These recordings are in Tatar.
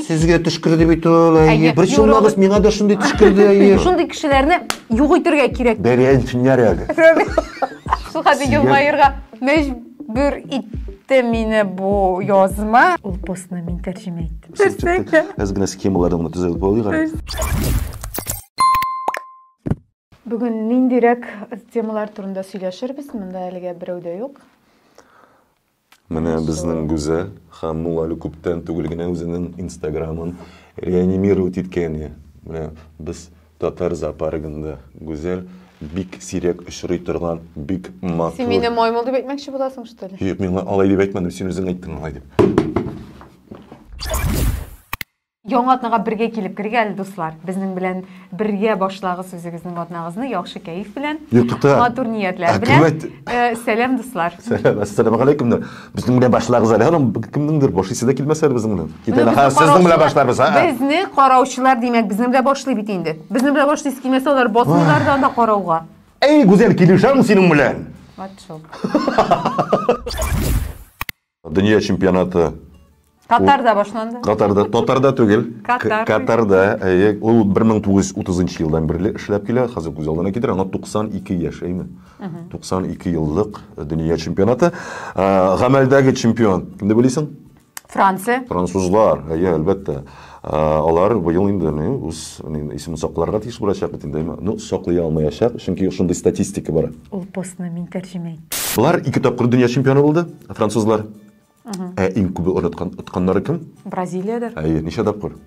Sizge түшкірді бит ул. Бір жылмагыз миңа да шундай түшкірді. Шундай кишилерни югыйтырга керек. Бәрән түннәрәге. Шул хәтле елмаерга мәҗбүр итте мине бу язма. Ул постны мин тәрҗемә иттем. Аз гына схемаларны төзелеп алыйга. Бүген ниндирәк темалар турында сөйләшербез? Монда әлегә берәү дә юк. Менә безнең гүзәл һәм ул әле күптән түгел генә үзенең Инстаграмын реанимировать иткән. Менә без татар зоопаркында гүзәл бик сирәк очрый торган бик матур. Син мине маймыл дип әйтмәкче буласың, что ли? Юк, мин алай дип әйтмәдем, син үзең әйттең алай дип. Яңа атнага бергә килеп кергән дуслар. Безнең белән бергә башлагыз үзегезнең атнагызны яхшы кайф белән, матур ниятләр белән. Сәлам дуслар. Сәлам, ассаламу алейкум. Безнең белән башлагыз әле. Кемнеңдер башлыйсы да килмәсә безнең белән. Китәләр, сезнең белән башларбыз, ха? Безне караучылар димәк, безнең белән башлый бит инде. Безнең белән башлыйсы килмәсә, алар басмыйлардан да карауга. Эй, гүзәл, килешәм синең белән. Ватшоп. Дөнья чемпионаты Катарда башланды. Татарда түгел. Катарда. Ул 1930 елдан бирле эшләп килә. Хәзер гүзәлдән китер. Аңа 92 яшь, әйме? 92 еллык дөнья чемпионаты. Гамәлдәге чемпион. Кемне белисең? Франция. Французлар. Әлбәттә. Алар быел инде үз исемен сакларга тиеш булачак бит инде. Саклый алмаячак, чөнки шундый статистика бар. Ул постны мин тәрҗемә иттем. Булар 2 тапкыр дөнья чемпионы булды, французлар. Иң күп онытканнары кем? Бразилиядер. Ничә тапкыр?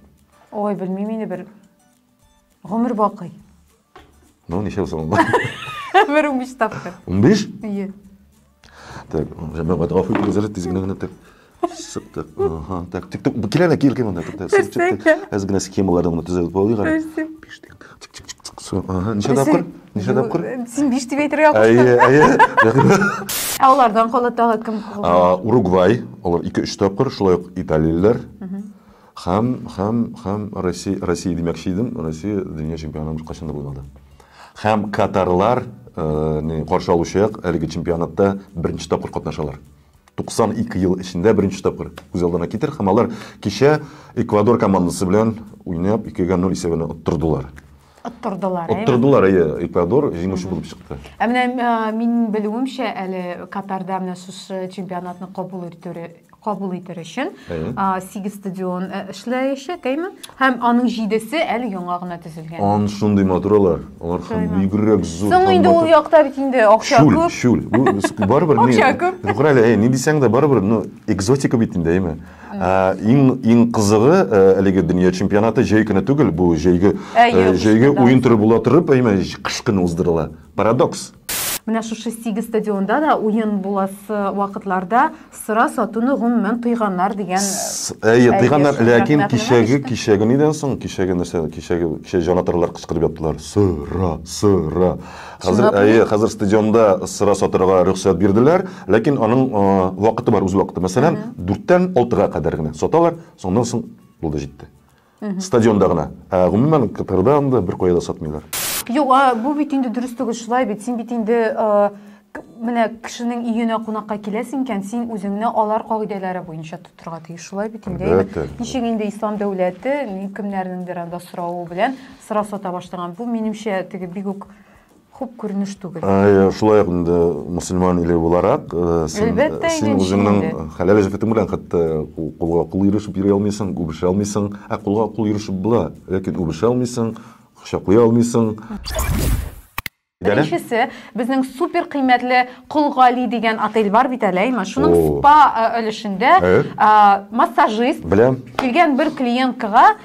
Ой, белмим инде бер. Гомер бакый. Ничә соң? Бер 15 тапкыр. 15? Ие. Так, җәмәгать гафу итегез, тизгенә генә так. Сыктык. Так, тик-тик, киләлә килгән монда. Аз гына схемаларны төзелеп алыйга. Ничә тапкыр? Ничә тапкыр? Син 5 дип әйтергә куштың. Алардан калатагы кем? Уругвай, алар 2-3 тапкыр, шулай ук италияләр. Һәм Россия димәкче идем. Россия дөнья чемпионы кайчан да булмады. Һәм катарлар каршы алучак әлеге чемпионатта беренче тапкыр катнашалар. 92 ел эчендә беренче тапкыр күзалдына китер. Һәм алар кичә Эквадор командасы белән уйнап 2-0 исәбенә оттырдылар. Оттырдылар, Эквадор җиңүче булып чыкты. Менә мин белүемчә, әле Катарда менә шушы чемпионатны кабул итер өчен 8 стадион эшләячәк, әйме? Һәм аның 7се әле яңа гына төзелгән. Ан шундый матурлар. Алар һәм бигрәк зур. Соң инде ул якта бит инде акча күп. Шул. Бу барыбер ни. Югыры, ни дисәң дә барыбер, экзотика бит инде, әйме? Иң кызыгы әлеге дөнья чемпионаты җәй көне түгел, бу җәйге уен туры була торып, әйме, кыш көне уздырыла. Парадокс. Менә шушы 8 стадионда да уен буласы вакытларда сыра сатуны гомумән тыйганнар дигән. Тыйганнар, ләкин кичәге нидән соң, кичәге җанатарлар кычкырып яттылар. Сыра. Хәзер стадионда сыра сатырга рөхсәт бирделәр, ләкин аның вакыты бар, үз вакыты. Мәсәлән, 4-тән 6-га кадәр генә саталар, соңдан соң булды җитте. Стадионда гына. Гомумән Катарда анда бер кая да сатмыйлар. Юк, бу бит инде дөрес түгел, шулай бит. Син бит инде менә кешенең өенә кунакка киләсең икән, син үзеңне алар кагыйдәләре буенча тотырга тиеш. Шулай бит инде. Ничек инде ислам дәүләте кемнәрнеңдер анда сорау белән сыра сата башлаган. Бу минемчә теге бик үк хуп күренеш түгел. Шулай инде мусульман иле буларак, син үзеңнең хәләл җәфетең белән хәтта кулга кул ирешеп йөри алмыйсың, үбешә алмыйсың. Кулга кул ирешеп була, ләкин үбешә алмыйсың. Шаклый алмыйсың. Беренчесе, безнең супер кыйммәтле Кулгали дигән отель бар бит әле, шуның спа өлешендә массажист килгән бер клиенткага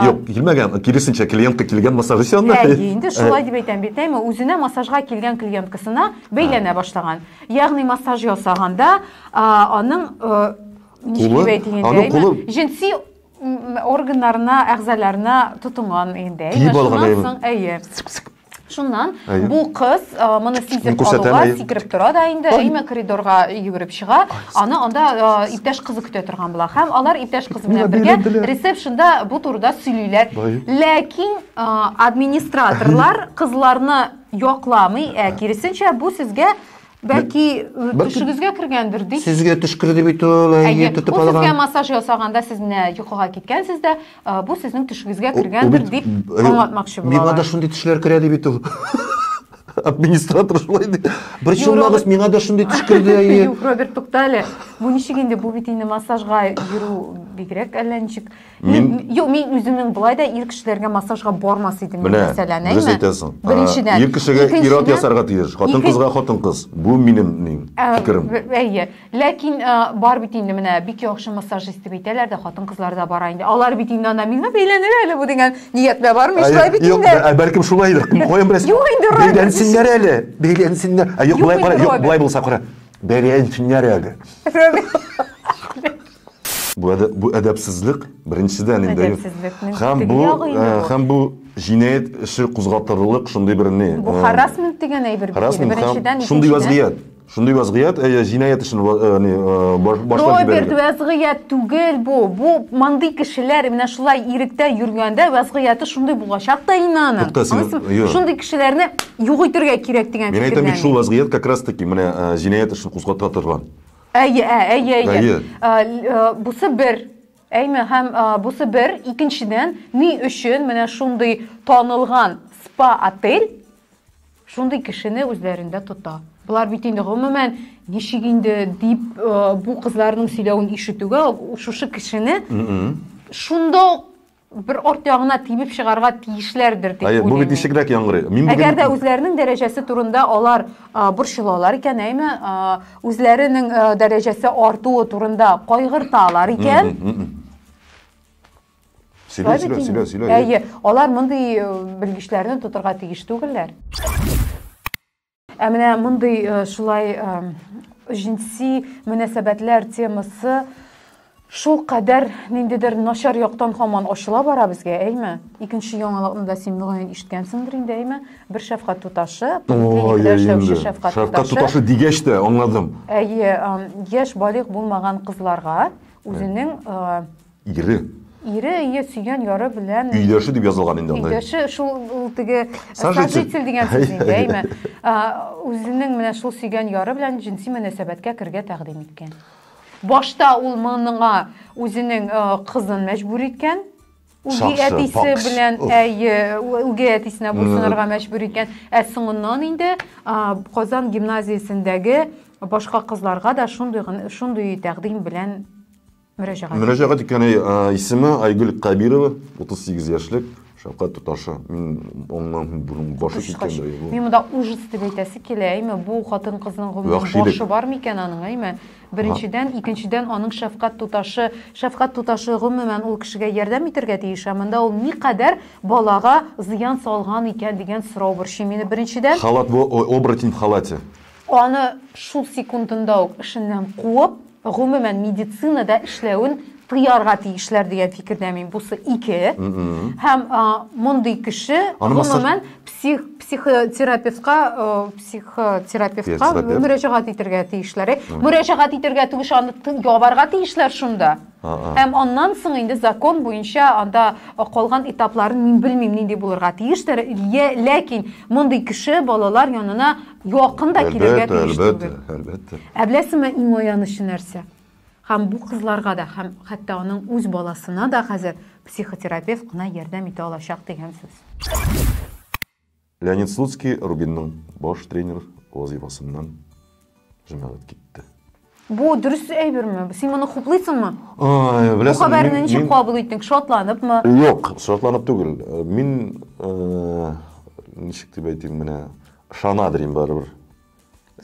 Юк, килмәгән, киресенчә клиентка килгән массажист янына. Инде шулай дип әйтәм бит, үзенә массажга килгән клиенткасына бәйләнә башлаган. Ягъни массаж ясаганда аның җинси органнарына, әгъзаларына тотынган инде. Шуннан бу кыз моны сизеп алуга сикереп тора да инде, әйме коридорга йөгереп чыга. Аны анда иптәш кызы көтә торган була. Һәм алар иптәш кызы белән бергә ресепшнда бу турыда сөйлиләр. Ләкин администраторлар кызларны якламый, киресенчә бу сезгә Belki düşügüzgə kirgendir deyik. Sizge tüşkürdi bit ol, tutup O sizge algan. masaj yasaganda siz ne yukarı gitkensiz de bu sizin düşügüzgə kirgendir deyip anlatmakçı Миңа да bulalar. шундый төшләр керә ди бит ул. Администратор шулай ди. Бер чумагыз миңа да шундый төш керде. Юк, Роберт туктале. Бу ничегинде бу бит инде массажга йөрү бигрәк әллә ничек. Юк, мин үземнең булай да ир кешеләргә массажга бармас идем мәсәлән, Дөрес әйтәсең. Беренчедән. Ир кешегә ират ясарга тиеш. Хатын кызга хатын кыз. Бу минем фикерем. Әйе. Ләкин бар бит инде менә бик яхшы массажист дип әйтәләр дә хатын кызлар да бара инде. Алар бит инде анда миңа бәйләнер әле бу дигән ниятмә бармы? Шулай бит инде. Бәлкем шулайдыр. Кем коям беләсең? Юк инде. Бәйләнсеннәр әле. Бәйләнсеннәр. Юк, булай булса кара. Бәйләнсеннәр әле. Bu edepsizlik birinchisidan endi ham bu jinoyat ishi qo'zg'atilib shunday bir ne bu harassment degan birinchidan shunday vaziyat jinoyat ishini boshlab Robert vaziyat tugul bu mandi kishilar mana shulay irikda yurganda vaziyati shunday bo'lacak da inanın shunday kishilarni yo'g'ittirga kerak degan men aytaman shu vaziyat как раз taки mana jinoyat ishini qo'zg'ata turgan Әйе. Бусы бер. Әйме һәм бусы бер. Икенчедән, ни өчен менә шундый танылган спа отель шундый кешене үзләрендә тота. Булар бит инде гомумән ничек инде дип бу кызларның сөйләвен ишетүгә шушы кешене шунда bir ort ягына тибеп чыгарга тиешләрдер дип уйлыйм. Бу бит ишегрәк яңгырый. Әгәр дә үзләренең дәрәҗәсе турында алар борчылалар икән, әйме, үзләренең дәрәҗәсе артуы турында кайгырталар икән. Сөйлә. Әйе, алар мондый белгечләрне тотырга тиеш түгелләр. Ә менә мондый шулай jinsi münasebetler темасы шул кадәр ниндидер начар яктан һаман ачыла бара безгә, әйме? Икенче яңалыкны да син мөгаен ишеткәнсеңдер инде, әйме? Бер шәфкать туташы, шәфкать туташы дигәч тә аңладым. Әйе, яшь балык булмаган кызларга үзенең ире сөйгән яры белән өйдәше дип язылган инде анда. Өйдәше шул теге сажитель дигән сүз инде, әйме? Үзенең менә шул сөйгән яры белән jinsi мөнәсәбәткә кергә тәкъдим иткән. Башта ул моңа үзенең кызын мәҗбүр иткән. Үги әтисе белән үги әтисенә буйсынырга мәҗбүр иткән. Соңыннан инде Казан гимназиясендәге башка кызларга да шундый тәкъдим белән мөрәҗәгать иткән. Исеме Айгөл Кабирова, 38 яшьлек. Шәфкать туташы. Мин оннан бурын башы киткәндәй. Мин монда ужас дип әйтәсе килә, әйме? Бу хатын кызның башы бармы икән аның, әйме? Беренчедән, икенчедән аның шәфкать туташы гомумән ул кешегә ярдәм итәргә тиеш. Монда ул никадәр балага зыян салган икән дигән сорау борчый мине беренчедән. Халат бу оборотень в халате. Аны шул секундында ук эшеннән куып, гомумән медицинада эшләвен тыярга тиешләр дигән фикердә мин. Бусы 2. Һәм мондый кеше гомумән психотерапевтка мөрәҗәгать итәргә тиешләр. Мөрәҗәгать итәргә түгеш аны ябарга тиешләр шунда. Һәм аннан соң инде закон буенча анда калган этапларын мин белмим нинди булырга тиештер. Ләкин мондый кеше балалар янына якын да килергә тиеш түгел. Әлбәттә. Әбләсеме иң аянычлы нәрсә? Һәм бу кызларга да, һәм хәтта аның үз баласына да хәзер психотерапевт кына ярдәм итә алачак дигән сүз. Леонид Слуцкий Рубинның баш тренер вазифасыннан җәмәгать китте. Бу дөрес әйберме? Син моны хуплыйсыңмы? Беләсең, бу хәбәрне ничек кабул иттең? Шатланыпмы? Юк, шатланып түгел. Мин ничек дип әйтим, менә шанадырым барыбер.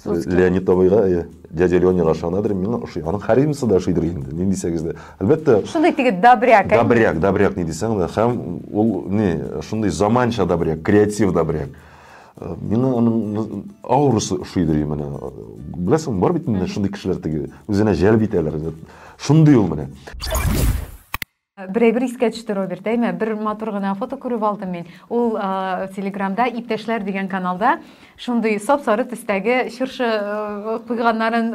Леонид абыйга, дядя Леняга шанадырым, миңа ошый. Аның харизмасы да ошыйдыр инде. Ни дисәгез дә. Әлбәттә, шундый теге добряк. Добряк ни дисәң дә, һәм ул шундый заманча добряк, креатив добряк. Миңа аның аурасы ошыйдыр менә. Беләсең, бар бит инде шундый кешеләр теге үзенә җәлеп итәләр. Шундый ул менә. Берәйбер искә төште Роберт, әйме? Бер матур гына фото күреп алдым мин. Ул Телеграмда иптәшләр дигән каналда шундый сап-сары төстәге шыршы куйганнарын,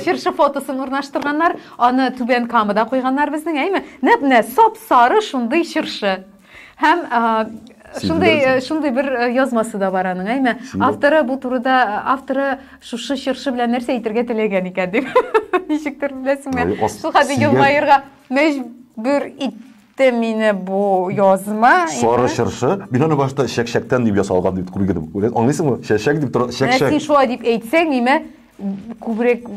шыршы фотосын урнаштырганнар, аны түбән камада куйганнар безнең, әйме? Нәп-нә сап-сары шундый шыршы. Һәм Шундай бер язмасы да бар аның, әйме. Авторы бу турыда авторы шушы чыршы белән нәрсә әйтергә теләгән икән дип. Ничектер беләсеңме? Шул хәтле елмаерга мәҗбүр итте мине бу язма. Сары чыршы. Мин аны башта шәкшәктән дип ясалган дип күргәнем. Аңлыйсыңмы? Шәкшәк дип тора, шәкшәк. Син шулай дип әйтсәң, ниме күбрәк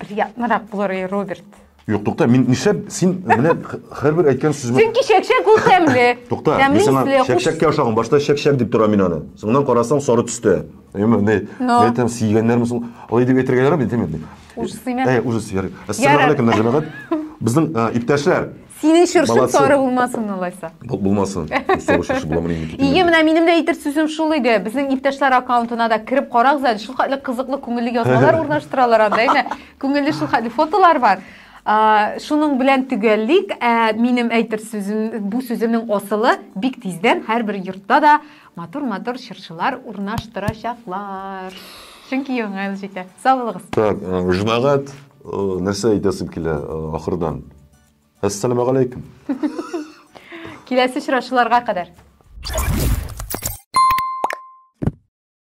приятнырак булыр, Роберт. Юк, тукта, мин нишләп син менә һәрбер әйткән сүземә. Чөнки шәкшәк ул тәмле. Тукта, мин сиңа шәкшәккә ошаган, башта шәкшәк дип тора мин аны. Соңыннан карасаң сары төстә. Не әйтәм, сөйгәннәрме соң? Алай дип әйтергә ярар бит, әйме? Ужасыймы? Ужасы. Ассаламу алейкум, җәмәгать. Безнең иптәшләр. Синең чыршың сары булмасын, алайса. Булмасын. Сары чыршы буламын инде. Ие, менә минем дә әйтер сүзем шул иде. Безнең иптәшләр аккаунтына да кирип карагыз, шул хәтле кызыклы, күңелле язмалар урнаштыралар анда, әйме? Күңелле шул хәтле фотолар бар. Шуның белән төгәллик, минем әйтер сүзем, бу сүземнең асылы бик тиздән һәрбер йортта да матур-матур чыршылар урнаштырачаклар. Чөнки яңа ел җитә. Саулыгыз. Так, җәмәгать, нәрсә әйтәсем килә ахырдан? Ассаламу алейкум. Киләсе очрашуларга кадәр.